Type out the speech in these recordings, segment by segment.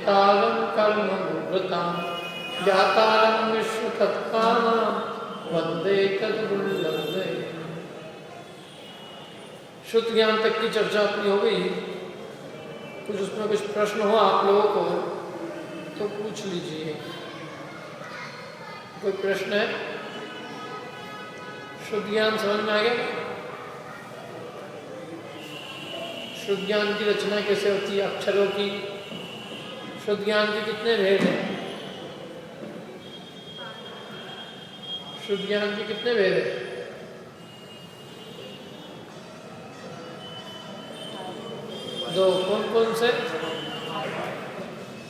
वेतालं कर्म विवृतां ज्ञातारं विश्वतत्त्वानां वन्दे तद्गुरुलब्धये। शुद्ध ज्ञान तक की चर्चा अपनी हो गई। कुछ उसमें कुछ प्रश्न हो आप लोगों को तो पूछ लीजिए। कोई प्रश्न है? शुद्ध ज्ञान समझ में आ गया? शुद्ध ज्ञान की रचना कैसे होती है? अक्षरों की। शुद्ध ज्ञान के कितने भेद हैं? शुद्ध ज्ञान के कितने भेद हैं? दो। कौन कौन से?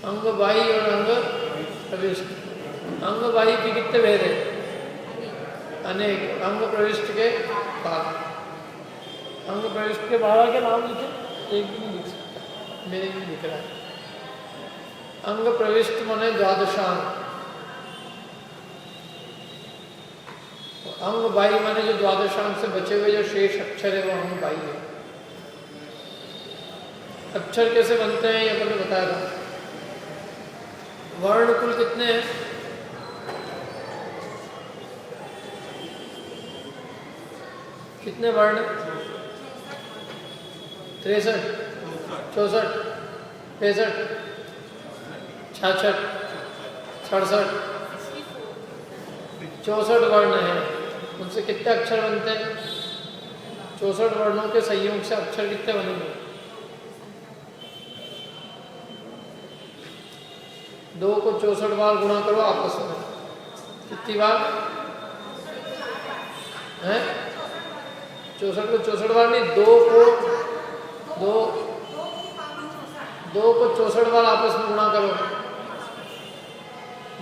अंग बाही और अंग प्रविष्ट। अंग बाही के कितने भेद हैं? अनेक। अंग प्रविष्ट के बाद। अंग प्रविष्ट के बारह के नाम लिखे? एक भी नहीं लिख सकता, मेरे भी लिख रहा है। अंग प्रविष्ट माने द्वादशांग। अंग बाही माने जो द्वादशांग से बचे हुए जो शेष अक्षर है वो अंग बाही है। अक्षर कैसे बनते हैं ये मैंने बताया था। वर्ण कुल कितने हैं? कितने वर्ण? 63, 64, 65, 66, 67, 64 वर्ण हैं। उनसे कितने अक्षर बनते हैं? 64 वर्णों के संयोग से अक्षर कितने बनेंगे? 2 को 64 बार गुणा करो आपस में। कितनी बार है? 64 को 64 बार नहीं, 2 को 64 बार आपस में गुणा करो।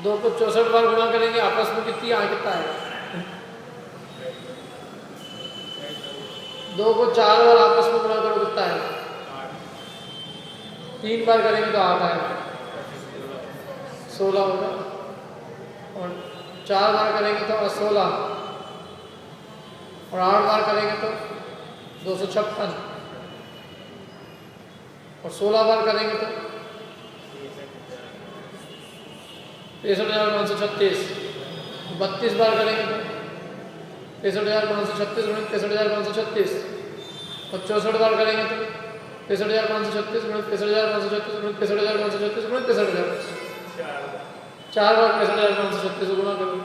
2 को 64 बार गुणा करेंगे आपस में कितनी कितना है? 2 को 4 बार आपस में गुणा करो कितना है? 3 बार करेंगे तो 8 आएगा, 16 होगा। और 4 बार करेंगे तो 16 और 8 बार करेंगे तो 256 और 16 बार करेंगे तो 63,536। 32 बार करेंगे तो 63,536 गुणित 63,536 और 64 बार करेंगे तो 63,536 गुणित 63,536 गुणित 63,536 गुणित 63,000। 4 बार 63,536 गुणा करो।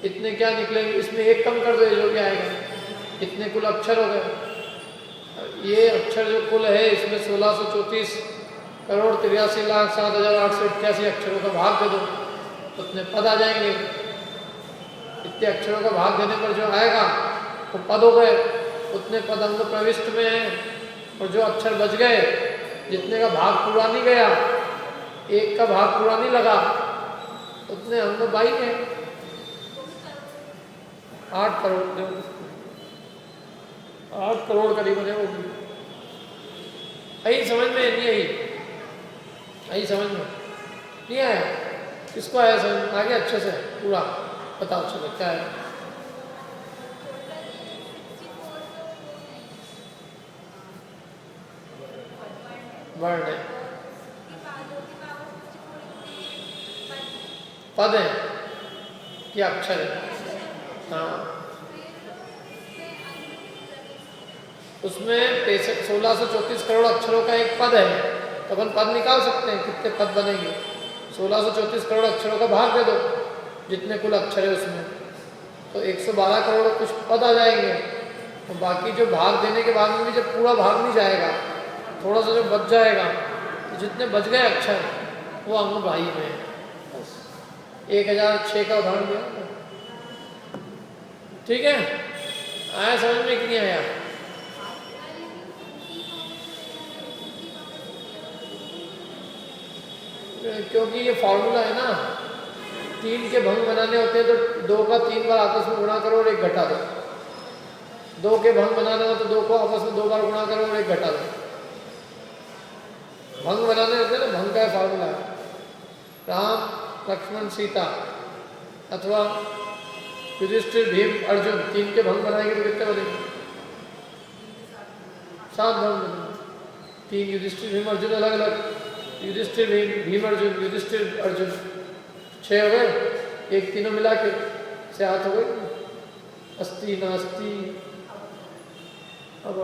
इतने क्या निकलेंगे? इसमें एक कम कर दो, ये जो भी आएगा। इतने कुल अक्षर हो गए। ये अक्षर जो कुल है इसमें 1634 करोड़ 83,07,888 अक्षरों का भाग दे दो तो उतने पद आ जाएंगे। इतने अक्षरों का भाग देने पर जो आएगा वो पद हो गए। उतने पद अंग प्रविष्ट में हैं और जो अक्षर बच गए, जितने का भाग पूरा नहीं गया, एक का भाग पूरा नहीं लगा, उतने अंग बाही हैं। 8 करोड़ 8 करोड़ करीब है वो भी। आई समझ में नहीं आई? आई समझ में नहीं आया? किसको आया समझ में? आगे अच्छे से पूरा बताओ। चलो क्या है? वर्ण है, पद है कि अक्षर है? हाँ, उसमें 1634 करोड़ अक्षरों का एक पद है तो अपन पद निकाल सकते हैं। कितने पद बनेंगे? 1634 करोड़ अक्षरों का भाग दे दो जितने कुल अक्षर है उसमें, तो 112 करोड़ कुछ पद आ जाएंगे। तो बाकी जो भाग देने के बाद में भी जब पूरा भाग नहीं जाएगा, थोड़ा सा जो बच जाएगा, तो जितने बच गए अक्षर वो अंग बाही में है। 1006 का उदाहरण दिया। ठीक है? आया समझ में कि नहीं आया? क्योंकि ये फॉर्मूला है ना, 3 के भंग बनाने होते हैं तो 2 का 3 बार आपस में गुणा करो और 1 घटा दो। 2 के भंग बनाने हो तो 2 को आपस में 2 बार गुणा करो और 1 घटा दो। भंग बनाने होते हैं ना, भंग का फॉर्मूला है। राम लक्ष्मण सीता अथवा युधिष्ठिर भीम अर्जुन, 3 के भंग बनाएंगे तो कितने बनेंगे? 7 भंग बनेंगे। 3 युधिष्ठिर भीम अर्जुन अलग अलग, युधिष्ठिर भीम अर्जुन, युधिष्ठिर अर्जुन 6 हो गए, एक तीनों मिला के 7 हो गए। अस्ति नास्ति, अब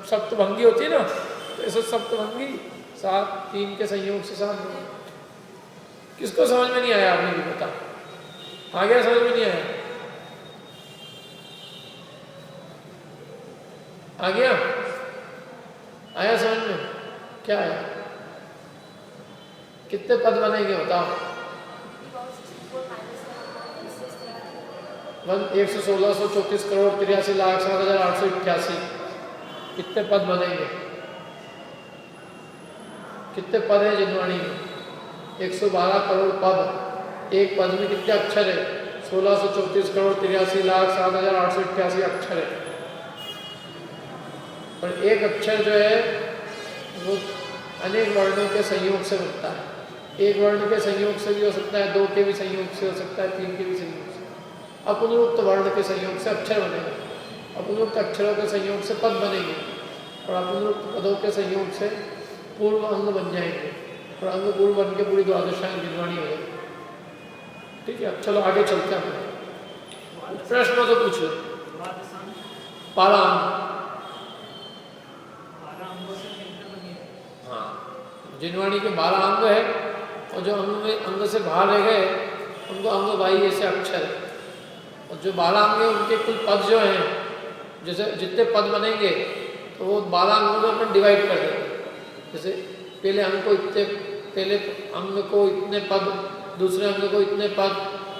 सप्तभंगी होती है ना, तो ऐसे सप्तभंगी 7 3 के संयोग से 7 हो गए। किसको समझ में नहीं आया? आपने भी बता, आ गया समझ में नहीं आया? आ गया? आया समझ में? क्या आया? कितने पद बनेंगे बताओ? 116,134 करोड़ 83,07,888। कितने पद बनेंगे? कितने पद है जिनवाणी में? 112 करोड़ पद। एक पद में कितने अक्षर है? 1634 करोड़ 83,07,888 अक्षर है। और एक अक्षर जो है वो अनेक वर्णों के संयोग से बनता है। एक वर्ण के संयोग से भी हो सकता है, 2 के भी संयोग से हो सकता है, 3 के भी संयोग से। अपनुक्त वर्ण के संयोग से अक्षर बनेगा, अपनुक्त अक्षरों के संयोग से पद बनेंगे, और अपनुक्त पदों के संयोग से पूर्व अंग बन जाएंगे, और अंग पूर्व बन के पूरी द्वादशांग जिनवाणी हो जाएगी। ठीक है, अब चलो आगे चलते हैं। प्रश्न तो पूछ लो। 12 अंग, हाँ, जिनवाणी के 12 अंग है, और जो अंग से बाहर रह गए उनको अंग बाह्य से अक्षर है। और जो 12 अंग है उनके कुल पद जो हैं, जैसे जितने पद बनेंगे तो वो 12 अंगों में अपन डिवाइड कर देंगे। जैसे पहले अंग को इतने पद, दूसरे अंग को इतने पद,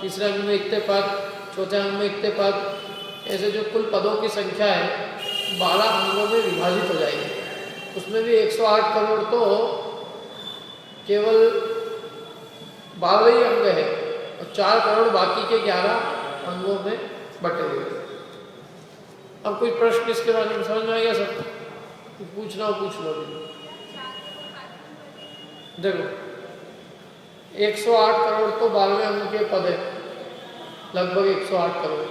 तीसरे अंग में इतने पद, चौथे अंग में इतने पद, ऐसे जो कुल पदों की संख्या है 12 अंगों में विभाजित हो जाएगी। उसमें भी 108 करोड़ तो केवल 12 ही अंग है, और 4 करोड़ बाकी के 11 अंगों में बटे हुए। अब कोई प्रश्न इसके बारे में समझ में आ गया सब? कुछ पूछना हो पूछ लो। देखो 108 करोड़ तो 12वें अंग के पद है, लगभग 108 करोड़,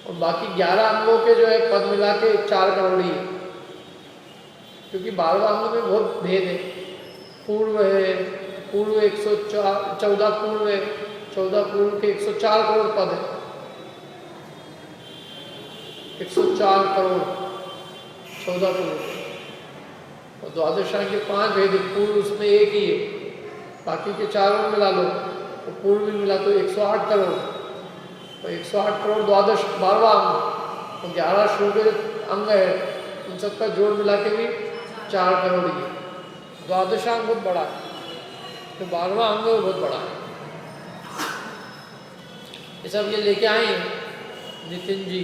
और बाकी 11 अंगों के जो है पद मिला के 4 करोड़ ही है। क्योंकि 12 अंगों में बहुत भेद है। पूर्व है, पूर्व 114 पूर्व है, 14 पूर्व के 104 करोड़ पद है। 104 करोड़ 14 करोड़, और द्वादशांग के 5 भेद, पूर्व उसमें एक ही है, बाकी के 4 में मिला लो तो पूर्व में मिला तो 108 करोड़। तो 108 करोड़ 12वां अंग, और 11 शुरू अंग है, उन सबका जोड़ मिला के भी 4 करोड़ ही है। द्वादशांग बहुत बड़ा है, तो 12वां अंग बहुत बड़ा है। ये सब ये लेके आए हैं नितिन जी।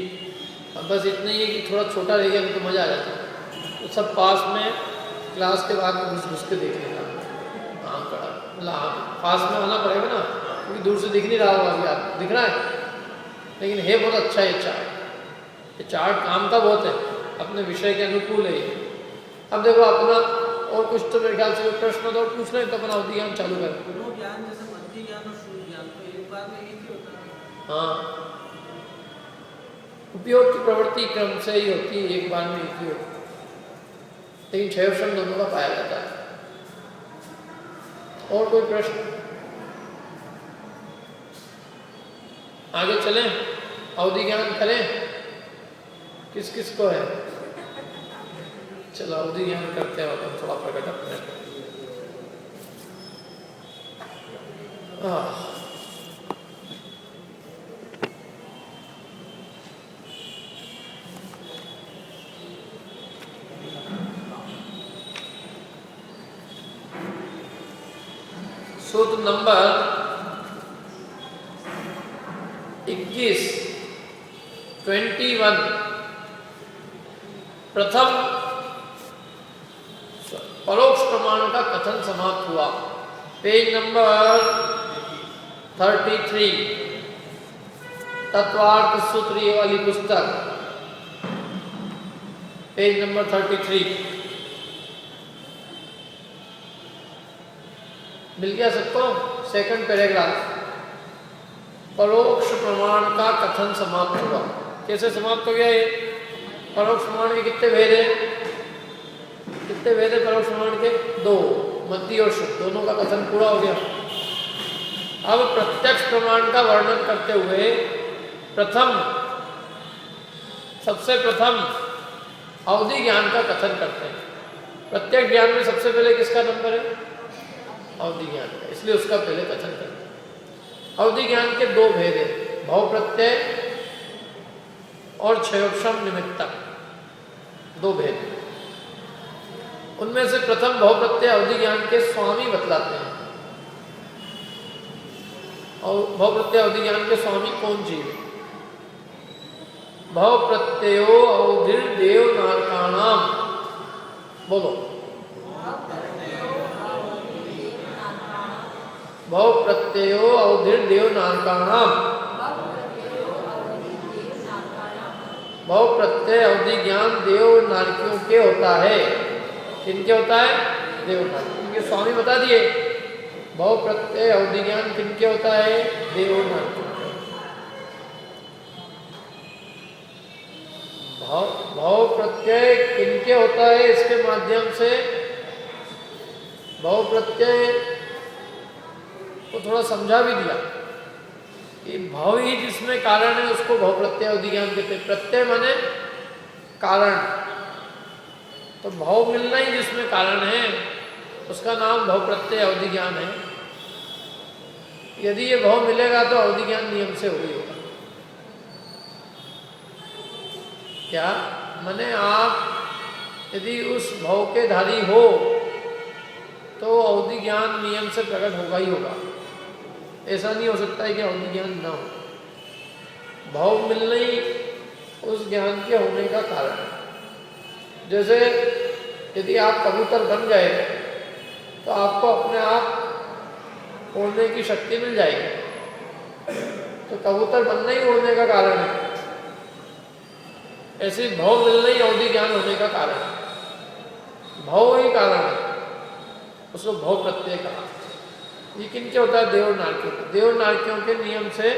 अब बस इतना ही है कि थोड़ा छोटा रह गया तो मज़ा आ जाता है। तो सब पास में क्लास के बाद में घुस के देख लेना। हाँ पड़ा, मतलब पास में आना पड़ेगा ना, क्योंकि दूर से दिख नहीं रहा होगा। अभी आप दिख रहा है, लेकिन है बहुत अच्छा ये चार्ट। ये चार्ट काम का बहुत है, अपने विषय के अनुकूल है। अब देखो अपना और कुछ तो मेरे ख्याल से प्रश्न तो पूछना है, तो अपना अवधि ज्ञान चालू करें। हाँ, उपयोग की प्रवृत्ति क्रम से ही होती है, एक बार में एक ही होती है, लेकिन 6 अक्षर दोनों का पाया जाता है। और कोई प्रश्न? आगे चलें, अवधि ज्ञान करें? किस किस को है? चलो अवधि ज्ञान करते हैं, अपन थोड़ा प्रकट अपने। सूत्र नंबर 21 21 प्रथम परोक्ष प्रमाण का कथन समाप्त हुआ। पेज नंबर 33, तत्वार्थ सूत्र ये वाली पुस्तक, पेज नंबर 33। मिल गया सबको? सेकंड पैराग्राफ, परोक्ष प्रमाण का कथन समाप्त हुआ। कैसे समाप्त हो गया ये? परोक्ष प्रमाण के कितने भेद है? कितने भेद है परोक्ष प्रमाण के? 2। मध्य और शुद्ध दोनों का कथन पूरा हो गया। अब प्रत्यक्ष प्रमाण का वर्णन करते हुए सबसे प्रथम अवधि ज्ञान का कथन करते हैं। प्रत्यक्ष ज्ञान में सबसे पहले किसका नंबर है? अवधि ज्ञान का, इसलिए उसका पहले कथन करते हैं। अवधि ज्ञान के दो भेद हैं, भाव प्रत्यय और क्षयोक्षम निमित्तक, दो भेद। उनमें से प्रथम भाव प्रत्यय अवधि ज्ञान के स्वामी बतलाते हैं। और भाव प्रत्यय अवधि ज्ञान के स्वामी कौन जीव है? भाव प्रत्ययो अवधिर देव नारकाणाम, बोलो। भाव प्रत्ययो अवधिर देव नारकाणाम। भाव प्रत्यय अवधि ज्ञान देव नारकियों के होता है। किनके होता है? देव नारकियों। इनके स्वामी बता दिए। भाव प्रत्यय अवधि ज्ञान किनके होता है? देव नारकियों। भाव प्रत्यय किनके होता है? इसके माध्यम से भाव प्रत्यय को थोड़ा समझा भी दिया कि भाव ही जिसमें कारण है उसको भाव प्रत्यय अवधि ज्ञान कहते हैं। प्रत्यय माने कारण, तो भाव मिलना ही जिसमें कारण है उसका नाम भाव प्रत्यय अवधि ज्ञान है। यदि ये भाव मिलेगा तो अवधि ज्ञान नियम से वही होगा। क्या माने? आप यदि उस भाव के धारी हो तो अवधि ज्ञान नियम से प्रकट होगा ही होगा। ऐसा नहीं हो सकता है कि अवधि ज्ञान ना हो। भाव मिलना ही उस ज्ञान के होने का कारण है। जैसे यदि आप कबूतर बन गए तो आपको अपने आप उड़ने की शक्ति मिल जाएगी, तो कबूतर बनना ही उड़ने का कारण है। ऐसे भाव मिलना ही अवधि ज्ञान होने का कारण है। भाव ही कारण है, उसको भाव प्रत्यय कहा। ये किनके होता है? देव नारकियों के। देव नारकियों के नियम से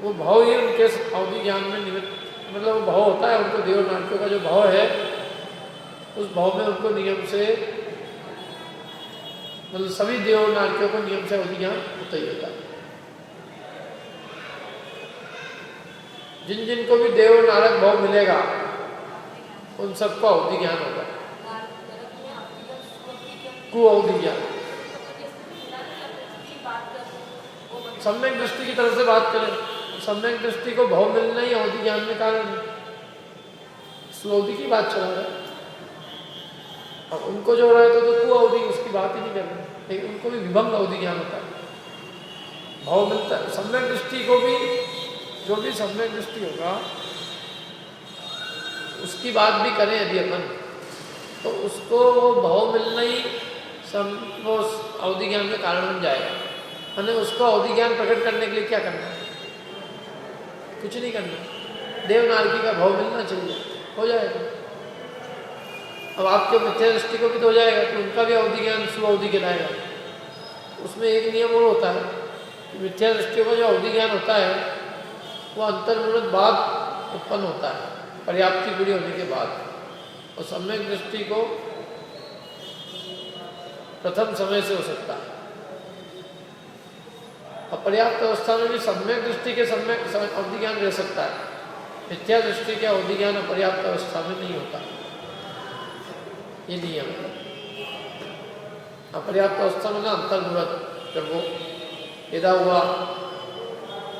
वो भाव ही उनके अवधि ज्ञान में निमित्त, मतलब वो भाव होता है उनको। देव नारकियों का जो भाव है उस भाव में उनको नियम से, मतलब सभी देव नारकियों को नियम से अवधि ज्ञान होता ही होता है। जिन जिन को भी देव नारक भाव मिलेगा उन सबको अवधि ज्ञान होगा। कुअवधि ज्ञान सम्यक दृष्टि की तरफ से बात करें, सम्यक दृष्टि को भाव मिलना ही अवधि ज्ञान में कारण है। सुअवधि की बात चला रहा है, अब उनको जो रहे तो कुअवधि, उसकी बात ही नहीं कर रहे, लेकिन उनको भी विभंग अवधि ज्ञान होता है, भाव मिलता है। सम्यक दृष्टि को भी, जो भी सम्यक दृष्टि होगा उसकी बात भी करें यदि अपन, तो उसको वो भाव मिलना ही वो अवधि ज्ञान का कारण बन जाएगा। मैंने उसको अवधि ज्ञान प्रकट करने के लिए क्या करना है? कुछ नहीं करना। देव नारकी का भाव मिलना चाहिए, हो जाएगा। अब आपके मिथ्या दृष्टि को भी तो हो जाएगा, तो उनका भी अवधि ज्ञान सुअवधि कहलाएगा। उसमें एक नियम और होता है कि मिथ्या दृष्टि का जो अवधि ज्ञान होता है वो अंतर्मुहूर्त बाद उत्पन्न होता है, पर्याप्ति पूरी होने के बाद। और सम्यक दृष्टि को प्रथम समय से हो सकता है। अपर्याप्त अवस्था में भी सम्यक दृष्टि के सम्यक अवधि ज्ञान रह सकता है। मिथ्या दृष्टि के अवधि ज्ञान अपर्याप्त अवस्था में नहीं होता। ये नियम है। अपर्याप्त अवस्था में ना अंतर्मुहूर्त, जब वो पैदा हुआ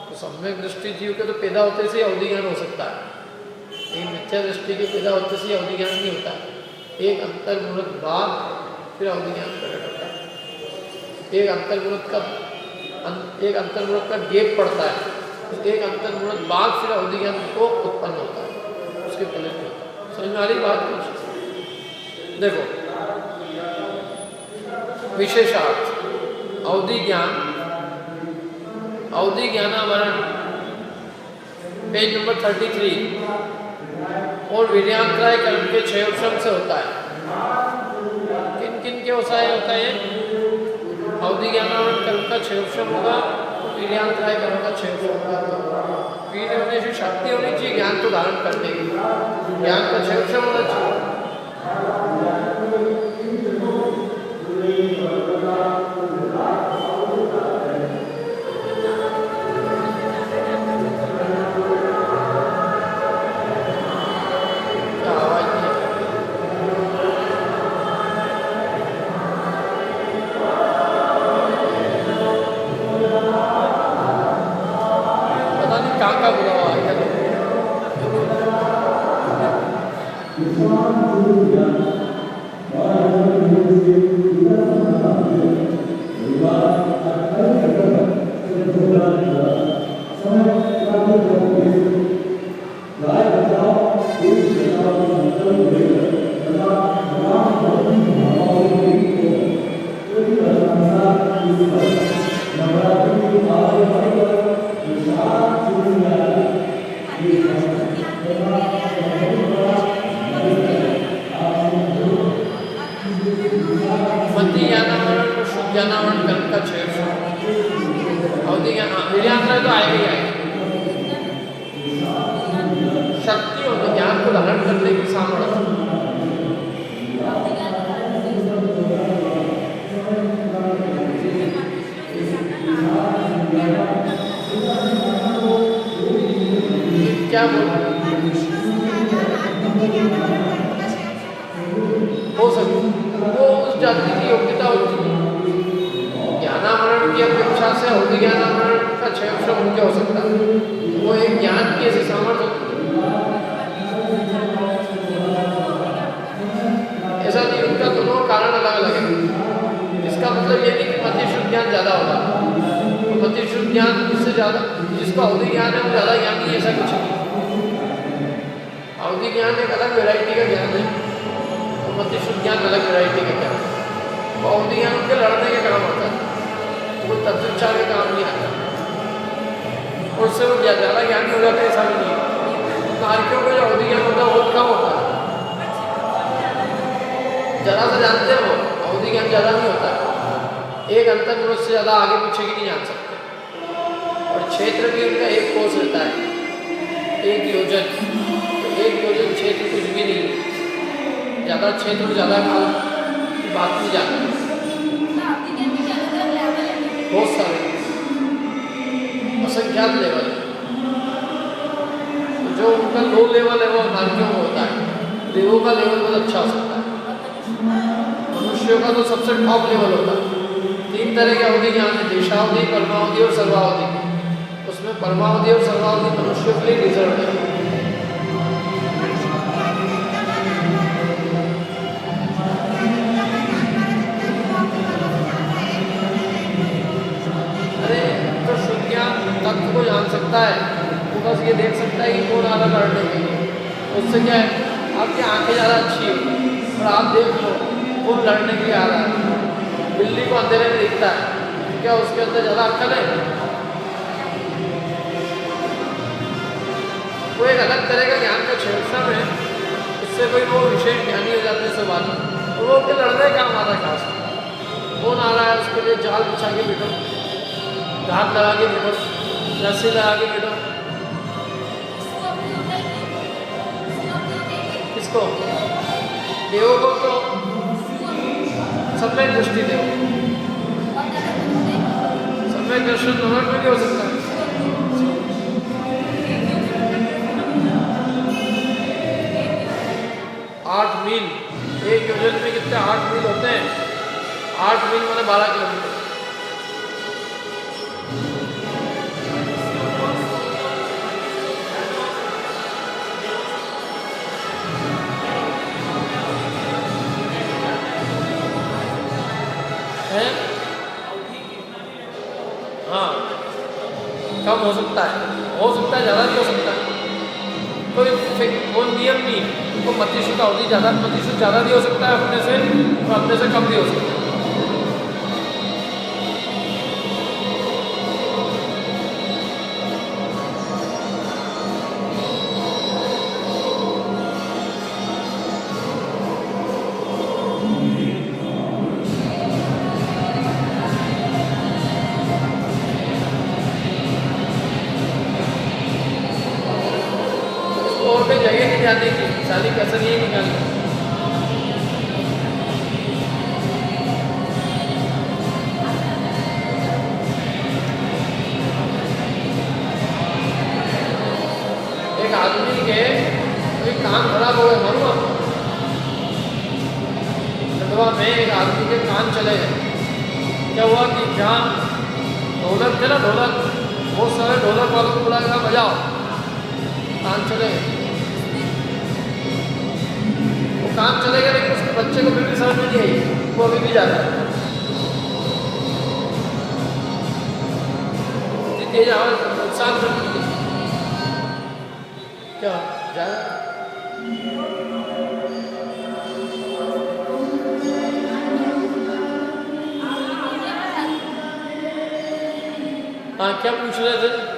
तो सम्यक दृष्टि जीव के तो पैदा होते से अवधि ज्ञान हो सकता है, लेकिन मिथ्या दृष्टि के पैदा होते से अवधि ज्ञान नहीं होता। एक अंतर्मुहूर्त बाद फिर अवधि ज्ञान प्रकट होता है। एक अंतर्मुहूर्त का गैप पड़ता है, एक अंतर्मुहूर्त बाद फिर अवधि ज्ञान को उत्पन्न होता है, उसके पहले नहीं होता। समझ में आ रही बात कुछ? देखो, विशेषार्थ अवधि ज्ञान, अवधि ज्ञानावरण, पेज नंबर 33, और वीर्यांतराय कर्म के क्षयोक्षम से होता है। किन किन के होता है? अवधि ज्ञानावरण कर्म का क्षयोक्षम होगा, वीर्यांतराय कर्म का क्षयोक्षम होगा। वीर होने से शक्ति होनी चाहिए ज्ञान को धारण करने की, ज्ञान का क्षयोक्षम होना चाहिए। ज्ञानावरण कर्म का क्षय अवधि ज्ञान वीर्यांतर तो आएगा ही आएगा। शक्ति होती ज्ञान को धारण करने की सामर्थ्य। क्या बोल हो सकती वो उस जाति की योग्यता होती है। ज्ञानावरण की अपेक्षा से अवधि ज्ञानावरण का क्षय मुख्य हो सकता है। वो एक ज्ञान की ऐसी सामर्थ्य होती है। ऐसा नहीं उनका दोनों कारण अलग अलग है। इसका मतलब ये नहीं कि मतिशुद्ध ज्ञान ज्यादा होगा। मतिशुद्ध ज्ञान इससे ज्यादा जिसको अवधि ज्ञान है वो ज्यादा ज्ञान नहीं, ऐसा कुछ नहीं। अवधि ज्ञान एक अलग वैरायटी का ज्ञान है, मतिशुद्ध ज्ञान अलग वैरायटी का ज्ञान। वो अवधि ज्ञान उनके लड़ने के काम आता है, वो तत्वोच्चार के काम नहीं आता। और उससे वो ज्यादा ज्ञान हो जाता है, ऐसा भी नहीं है। नारियों को जो अवधि ज्ञान होता है बहुत कम होता है, जरा सा जानते हैं वो, अवधि ज्ञान ज्यादा नहीं होता है। एक अंतर पुरुष से ज्यादा आगे पीछे की नहीं जान सकते। और क्षेत्र भी उनका एक कोस रहता है, एक योजन। तो एक योजन क्षेत्र कुछ भी नहीं, ज्यादा क्षेत्र ज्यादा काल की बात नहीं जाती। बहुत सारे असंख्यात लेवल, तो जो उनका लो लेवल है वो नारियों में होता है। देवों का लेवल बहुत अच्छा हो सकता है। मनुष्यों का तो सबसे टॉप लेवल होता है। 3 तरह के अवधि ज्ञान है, देशावधि, परमावधि और सर्वावधि। उसमें परमावधि और सर्वावधि मनुष्यों के लिए रिजर्व है। तत्व को जान सकता है, वो बस ये देख सकता है कि कौन आ रहा लड़ने के लिए। उससे क्या है, आपकी आंखें ज़्यादा अच्छी हो और आप देख लो कौन लड़ने के लिए आ रहा है। बिल्ली को अंधेरे में दिखता है, क्या उसके अंदर ज़्यादा अक्ल है? वो एक अलग तरह का ज्ञान का क्षेत्र है। इससे कोई वो विशेष ज्ञानी हो जाते हैं सब आदमी, तो वो उसके लड़ने का काम आता है। खास कौन आ रहा है उसके लिए जाल बिछा के बिठो, घाट लगा के बिठो, रस्सी लगा के बिठो। किसको? देवों को तो सम्यक दृष्टि दे, सम्यक दर्शन नमक में भी हो सकता है। 8 मील, एक योजन में कितने 8 मील होते हैं? 8 मील माने 12 किलोमीटर। हाँ, कम हो सकता है, ज़्यादा भी हो सकता है। कोई नियम नहीं है। तो मतिशुद्ध अवधि ज़्यादा भी हो सकता है अपने से, और अपने से कम भी हो सकता है। जगह नहीं जाने की साली कसर यही निकालना। एक आदमी के कोई कान खराब हो गए, मालूम आपको? खंडवा में एक आदमी के कान चले गए। क्या हुआ कि जहाँ ढोलक थे ना, ढोलक, बहुत सारे ढोलक वालों को बुलाया, बजाओ, कान चले गए। काम चले गए, लेकिन उसके बच्चे को फिर भी समझ में नहीं आई, वो अभी भी जा रहा है। तेज आवाज नुकसान करती है। क्या जाए? हाँ क्या पूछ रहे थे?